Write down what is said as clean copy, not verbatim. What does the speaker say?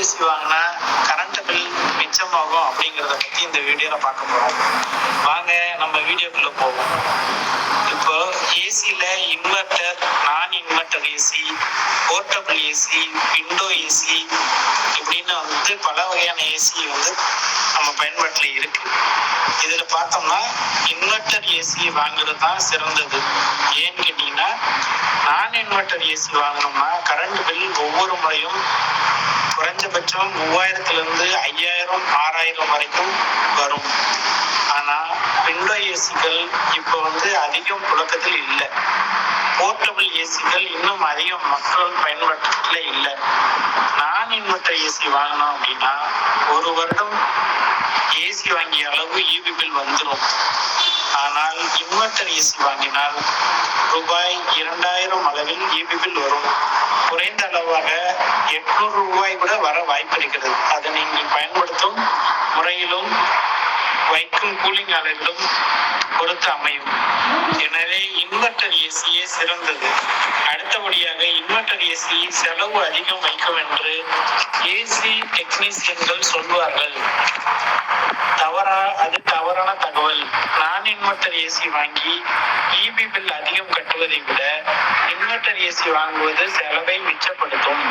AC வாங்கினா current bill மிச்சமாகும் அப்படிங்கிறத பற்றி இந்த வீடியோவில் பார்க்க போகிறோம். வாங்க நம்ம வீடியோக்குள்ளே போவோம். இப்போ ஏசியில் இன்வெர்டர், நான் inverter AC, portable AC, window AC இப்படின்னு பல வகையான ஏசி நம்ம பயன்பாட்டில் இருக்கு. இதில் பார்த்தோம்னா இன்வெர்டர் ஏசி வாங்குறது தான் சிறந்தது. ஏன்னு கேட்டீங்கன்னா, நான் இன்வெர்டர் ஏசி வாங்கினோம்னா கரண்ட் பில் ஒவ்வொரு முறையும் குறைஞ்சபட்சம் 3000 5000 6000 வரைக்கும் வரும். ஆனால் விண்டோ ஏசிகள் இப்போ அதிகம் புழக்கத்தில் இல்லை. போர்ட்டபிள் ஏசிகள் இன்னும் அதிகம் மக்கள் பயன்பாட்டில் இல்லை. நான் இன்வெர்டர் ஏசி வாங்கினோம் அப்படின்னா ஒரு வருடம் ஏசி வாங்கிய அளவு ஈபி பில் வந்துடும். ஆனால் இன்வெர்டர் ஏசி வாங்கினால் ரூபாய் 2000 அளவில் ஈபி பில் வரும். குறைந்த அளவாக 800 ரூபாய் கூட வர வாய்ப்பு இருக்கிறது. அதை நீங்கள் பயன்படுத்தும் முறையிலும் வைக்கும் கூலிங் அளவிலும் பொறுத்து அமையும். எனவே இன்வெர்டர் ஏசியே சிறந்தது. அடுத்தபடியாக இன்வெர்டர் ஏசி செலவு அதிகம் வைக்கும் என்று ஏசி டெக்னீசியன்கள் சொல்வார்கள். அது தவறான தகவல். நான் இன்வெர்டர் ஏசி வாங்கி ஈபி பில் அதிகம் கட்டுவதை விட இன்வெர்டர் ஏசி வாங்குவது செலவை மிச்சப்படுத்தும்.